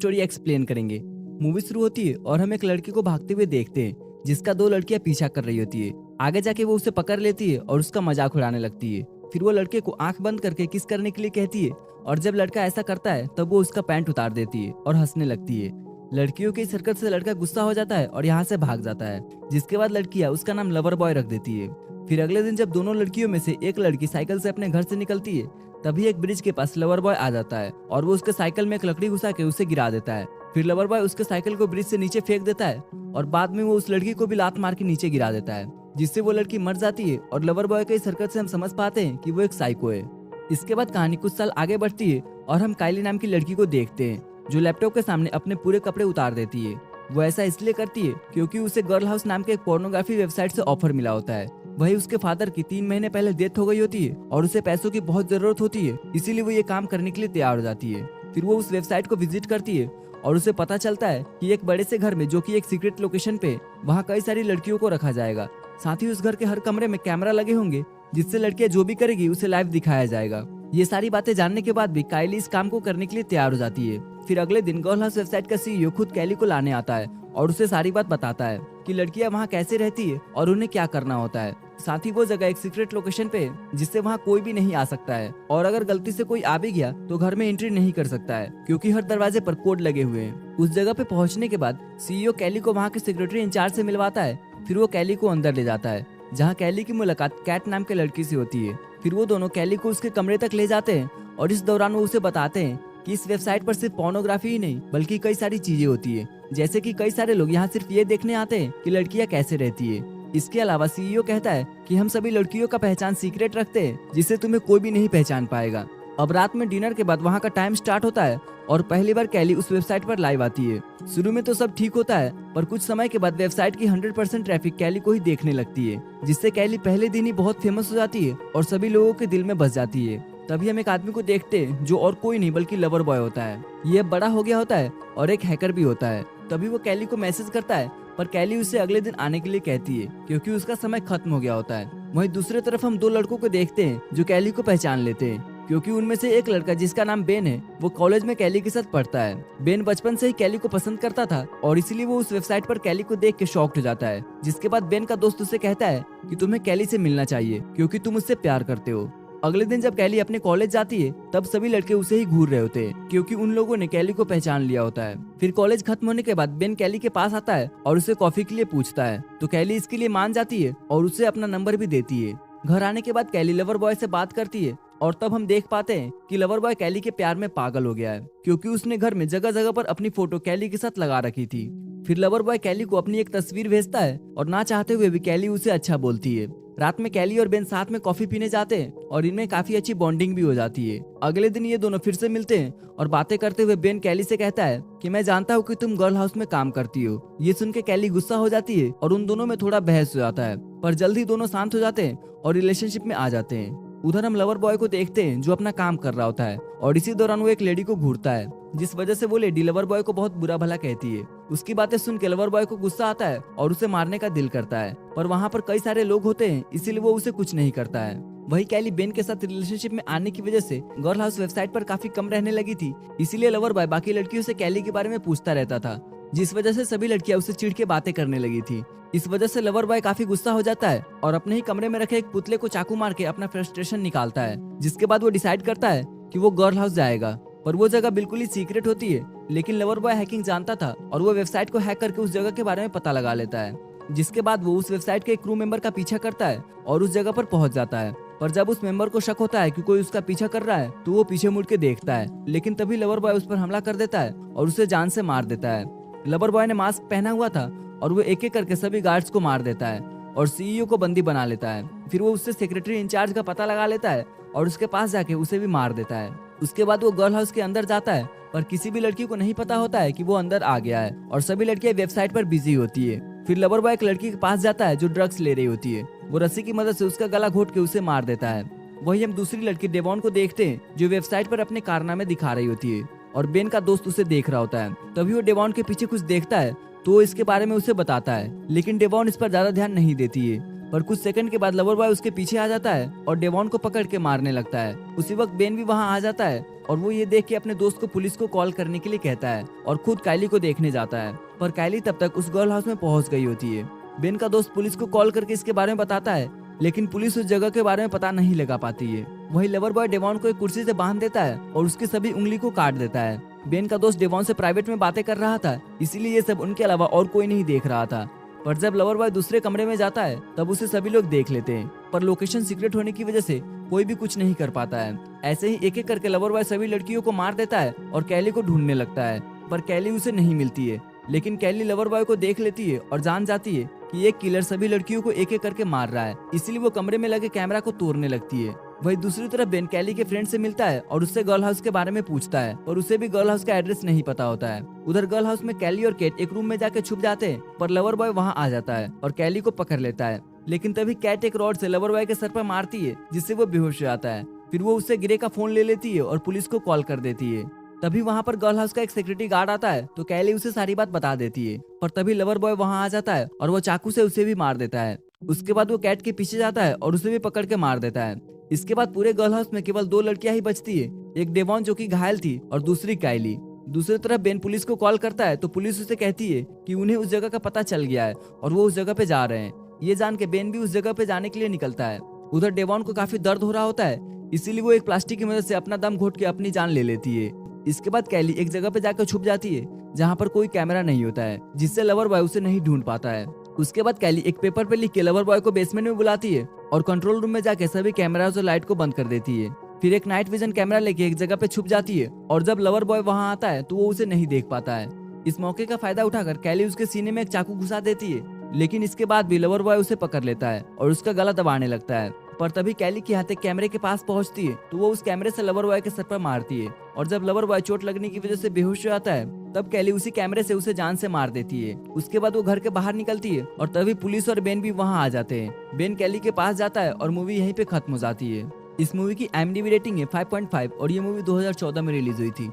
Story explain करेंगे। Movie शुरू होती है और हम एक लड़के को भागते हुए देखते हैं जिसका दो लड़कियां पीछा कर रही होती है। आगे जाके वो उसे पकड़ लेती है और उसका मजाक उड़ाने लगती है। फिर वो लड़के को आंख बंद करके किस करने के लिए कहती है और जब लड़का ऐसा करता है तब वो उसका पैंट उतार देती है और हंसने लगती है। लड़कियों की इस हरकत से लड़का गुस्सा हो जाता है और यहाँ से भाग जाता है, जिसके बाद लड़कियां उसका नाम लवर बॉय रख देती है। फिर अगले दिन जब दोनों लड़कियों में से एक लड़की साइकिल से अपने घर से निकलती है तभी एक ब्रिज के पास लवर बॉय आ जाता है और वो उसके साइकिल में एक लकड़ी घुसा के उसे गिरा देता है। फिर लवर बॉय उसके साइकिल को ब्रिज से नीचे फेंक देता है और बाद में वो उस लड़की को भी लात मार के नीचे गिरा देता है, जिससे वो लड़की मर जाती है। और लवर बॉय के इस हरकत से हम समझ पाते हैं कि वो एक साइको है। इसके बाद कहानी कुछ साल आगे बढ़ती है और हम काइली नाम की लड़की को देखते हैं जो लैपटॉप के सामने अपने पूरे कपड़े उतार देती है। वो ऐसा इसलिए करती है क्योंकि उसे गर्ल हाउस नाम के एक पोर्नोग्राफी वेबसाइट से ऑफर मिला होता है। वही उसके फादर की 3 महीने पहले डेथ हो गई होती है और उसे पैसों की बहुत जरूरत होती है, इसीलिए वो ये काम करने के लिए तैयार हो जाती है। फिर वो उस वेबसाइट को विजिट करती है और उसे पता चलता है कि एक बड़े से घर में, जो कि एक सीक्रेट लोकेशन पे, वहाँ कई सारी लड़कियों को रखा जाएगा। साथ ही उस घर के हर कमरे में कैमरा लगे होंगे जिससे लड़कियां जो भी करेगी उसे लाइव दिखाया जाएगा। ये सारी बातें जानने के बाद भी काइली इस काम को करने के लिए तैयार हो जाती है। फिर अगले दिन गर्ल हाउस वेबसाइट का सीईओ खुद कैली को लाने आता है और उसे सारी बात बताता है कि लड़कियां वहाँ कैसे रहती है और उन्हें क्या करना होता है। साथ ही वो जगह एक सीक्रेट लोकेशन पे है जिससे वहाँ कोई भी नहीं आ सकता है और अगर गलती से कोई आ भी गया तो घर में एंट्री नहीं कर सकता है क्योंकि हर दरवाजे पर कोड लगे हुए हैं। उस जगह पे पहुंचने के बाद सीईओ कैली को वहाँ के सेक्रेटरी इंचार्ज से मिलवाता है। फिर वो कैली को अंदर ले जाता है जहाँ कैली की मुलाकात कैट नाम के लड़की से होती है। फिर वो दोनों कैली को उसके कमरे तक ले जाते हैं और इस दौरान वो उसे बताते हैं कि इस वेबसाइट पर सिर्फ पोर्नोग्राफी ही नहीं बल्कि कई सारी चीजें होती है, जैसे कि कई सारे लोग यहाँ सिर्फ ये देखने आते हैं कि लड़कियाँ कैसे रहती है। इसके अलावा सीईओ कहता है कि हम सभी लड़कियों का पहचान सीक्रेट रखते हैं जिससे तुम्हें कोई भी नहीं पहचान पाएगा। अब रात में डिनर के बाद वहाँ का टाइम स्टार्ट होता है और पहली बार कैली उस वेबसाइट पर लाइव आती है। शुरू में तो सब ठीक होता है पर कुछ समय के बाद वेबसाइट की 100% ट्रैफिक कैली को ही देखने लगती है, जिससे कैली पहले दिन ही बहुत फेमस हो जाती है और सभी लोगों के दिल में बस जाती है। तभी हम एक आदमी को देखते हैं जो और कोई नहीं बल्कि लवर बॉय होता है। ये बड़ा हो गया होता है और एक हैकर भी होता है। तभी वो कैली को मैसेज करता है पर कैली उसे अगले दिन आने के लिए कहती है क्योंकि उसका समय खत्म हो गया होता है। वहीं दूसरी तरफ हम 2 लड़कों को देखते हैं जो कैली को पहचान लेते हैं क्योंकि उनमें से एक लड़का जिसका नाम बेन है वो कॉलेज में कैली के साथ पढ़ता है। बेन बचपन से ही कैली को पसंद करता था और इसीलिए वो उस वेबसाइट पर कैली को देख के शॉक्ड हो जाता है, जिसके बाद बेन का दोस्त उसे कहता है कि तुम्हें कैली से मिलना चाहिए क्योंकि तुम उससे प्यार करते हो। अगले दिन जब कैली अपने कॉलेज जाती है तब सभी लड़के उसे ही घूर रहे होते हैं क्योंकि उन लोगों ने कैली को पहचान लिया होता है। फिर कॉलेज खत्म होने के बाद बेन कैली के पास आता है और उसे कॉफी के लिए पूछता है तो कैली इसके लिए मान जाती है और उसे अपना नंबर भी देती है। घर आने के बाद कैली लवर बॉय से बात करती है और तब हम देख पाते हैं कि लवर बॉय कैली के प्यार में पागल हो गया है क्योंकि उसने घर में जगह जगह पर अपनी फोटो कैली के साथ लगा रखी थी। फिर लवर बॉय कैली को अपनी एक तस्वीर भेजता है और ना चाहते हुए भी कैली उसे अच्छा बोलती है। रात में कैली और बेन साथ में कॉफी पीने जाते हैं और इनमें काफी अच्छी बॉन्डिंग भी हो जाती है। अगले दिन ये दोनों फिर से मिलते हैं और बातें करते हुए बेन कैली से कहता है कि मैं जानता हूँ कि तुम गर्ल हाउस में काम करती हो। ये सुन के कैली गुस्सा हो जाती है और उन दोनों में थोड़ा बहस हो जाता है पर जल्दी दोनों शांत हो जाते हैं और रिलेशनशिप में आ जाते हैं। उधर हम लवर बॉय को देखते हैं जो अपना काम कर रहा होता है और इसी दौरान वो एक लेडी को घूरता है जिस वजह से वो लेडी लवर बॉय को बहुत बुरा भला कहती है। उसकी बातें सुन के लवर बॉय को गुस्सा आता है और उसे मारने का दिल करता है पर वहाँ पर कई सारे लोग होते हैं इसीलिए वो उसे कुछ नहीं करता है। वही कैली बेन के साथ रिलेशनशिप में आने की वजह से गर्ल हाउस वेबसाइट पर काफी कम रहने लगी थी, इसीलिए लवर बॉय बाकी लड़कियों से कैली के बारे में पूछता रहता था, जिस वजह से सभी लड़कियां उससे चिढ़ के बातें करने लगी थी। इस वजह से लवर बॉय काफी गुस्सा हो जाता है और अपने ही कमरे में रखे एक पुतले को चाकू मार के अपना फ्रस्ट्रेशन निकालता है, जिसके बाद वो डिसाइड करता है कि वो गर्ल हाउस जाएगा। पर वो जगह बिल्कुल ही सीक्रेट होती है, लेकिन लवर बॉय हैकिंग जानता था और वो वेबसाइट को हैक करके उस जगह के बारे में पता लगा लेता है, जिसके बाद वो उस वेबसाइट के एक क्रू मेंबर का पीछा करता है और उस जगह पर पहुंच जाता है। पर जब उस मेंबर को शक होता है कि कोई उसका पीछा कर रहा है तो वो पीछे मुड़ के देखता है, लेकिन तभी लवर बॉय उस पर हमला कर देता है और उसे जान से मार देता है। लवर बॉय ने मास्क पहना हुआ था और वो एक एक करके सभी गार्ड्स को मार देता है और सीईओ को बंदी बना लेता है। फिर वो उससे सेक्रेटरी इंचार्ज का पता लगा लेता है और उसके पास जाके उसे भी मार देता है। उसके बाद वो गर्ल हाउस के अंदर जाता है पर किसी भी लड़की को नहीं पता होता है कि वो अंदर आ गया है और सभी लड़कियां वेबसाइट पर बिजी होती है। फिर लवर बॉय एक लड़की के पास जाता है जो ड्रग्स ले रही होती है। वो रस्सी की मदद से उसका गला घोट के उसे मार देता है। वही हम दूसरी लड़की डेवॉन को देखते हैं जो वेबसाइट पर अपने कारनामे दिखा रही होती है और बेन का दोस्त उसे देख रहा होता है। तभी वो डेवॉन के पीछे कुछ देखता है तो इसके बारे में उसे बताता है, लेकिन डेवॉन इस पर ज्यादा ध्यान नहीं देती है। पर कुछ सेकंड के बाद लवर बॉय उसके पीछे आ जाता है और डेवॉन को पकड़ के मारने लगता है। उसी वक्त बेन भी वहां आ जाता है और वो ये देख के अपने दोस्त को पुलिस को कॉल करने के लिए कहता है और खुद कायली को देखने जाता है। पर कायली तब तक उस गर्ल हाउस में पहुंच गई होती है। बेन का दोस्त पुलिस को कॉल करके इसके बारे में बताता है, लेकिन पुलिस उस जगह के बारे में पता नहीं लगा पाती है। वही लवर बॉय डेवॉन को एक कुर्सी से बांध देता है और उसकी सभी उंगली को काट देता है। बेन का दोस्त डेवॉन से प्राइवेट में बातें कर रहा था, इसीलिए ये सब उनके अलावा और कोई नहीं देख रहा था। पर जब लवर बॉय दूसरे कमरे में जाता है तब उसे सभी लोग देख लेते हैं, पर लोकेशन सीक्रेट होने की वजह से कोई भी कुछ नहीं कर पाता है। ऐसे ही एक एक करके लवर बॉय सभी लड़कियों को मार देता है और कैली को ढूंढने लगता है, पर कैली उसे नहीं मिलती है। लेकिन कैली लवर बॉय को देख लेती है और जान जाती है कि एक किलर सभी लड़कियों को एक एक करके मार रहा है, इसलिए वो कमरे में लगे कैमरा को तोड़ने लगती है। वही दूसरी तरफ बेन कैली के फ्रेंड से मिलता है और उससे गर्ल हाउस के बारे में पूछता है, और उसे भी गर्ल हाउस का एड्रेस नहीं पता होता है। उधर गर्ल हाउस में कैली और केट एक रूम में जाके छुप जाते हैं, पर लवर बॉय वहां आ जाता है और कैली को पकड़ लेता है। लेकिन तभी कैट एक रॉड से लवर बॉय के सर पर मारती है, जिससे वो बेहोश हो जाता है। फिर वो उससे गिरे का फोन ले लेती है और पुलिस को कॉल कर देती है। तभी वहां पर गर्ल हाउस का एक सिक्योरिटी गार्ड आता है, तो कैली उसे सारी बात बता देती है। पर तभी लवर बॉय वहां आ जाता है और वो चाकू से उसे भी मार देता है। उसके बाद वो कैट के पीछे जाता है और उसे भी पकड़ के मार देता है। इसके बाद पूरे गर्ल हाउस में केवल 2 लड़कियां ही बचती है, एक डेवॉन जो कि घायल थी और दूसरी कायली। दूसरी तरफ बेन पुलिस को कॉल करता है, तो पुलिस उसे कहती है कि उन्हें उस जगह का पता चल गया है और वो उस जगह पे जा रहे हैं। ये जान के बेन भी उस जगह पे जाने के लिए निकलता है। उधर डेवॉन को काफी दर्द हो रहा होता है, इसीलिए वो एक प्लास्टिक की मदद से अपना दम घोट के अपनी जान ले लेती है। इसके बाद कैली एक जगह पे जाकर छुप जाती है जहाँ पर कोई कैमरा नहीं होता है, जिससे लवर बॉय उसे नहीं ढूंढ पाता है। उसके बाद कैली एक पेपर पे लिख के लवर बॉय को बेसमेंट में बुलाती है और कंट्रोल रूम में जाके सभी कैमरास और लाइट को बंद कर देती है। फिर एक नाइट विजन कैमरा लेके एक जगह पे छुप जाती है और जब लवर बॉय वहां आता है तो वो उसे नहीं देख पाता है। इस मौके का फायदा उठाकर कैली उसके सीने में एक चाकू घुसा देती है, लेकिन इसके बाद भी लवर बॉय उसे पकड़ लेता है और उसका गला दबाने लगता है। पर तभी कैली की हाथ एक कैमरे के पास पहुंचती है, तो वो उस कैमरे से लवर बॉय के सर पर मारती है और जब लवर बॉय चोट लगने की वजह से बेहोश हो जाता है, तब कैली उसी कैमरे से उसे जान से मार देती है। उसके बाद वो घर के बाहर निकलती है और तभी पुलिस और बेन भी वहां आ जाते हैं। बेन कैली के पास जाता है और मूवी यहीं पे खत्म हो जाती है। इस मूवी की IMDb रेटिंग है 5.5 और ये मूवी 2014 में रिलीज हुई थी।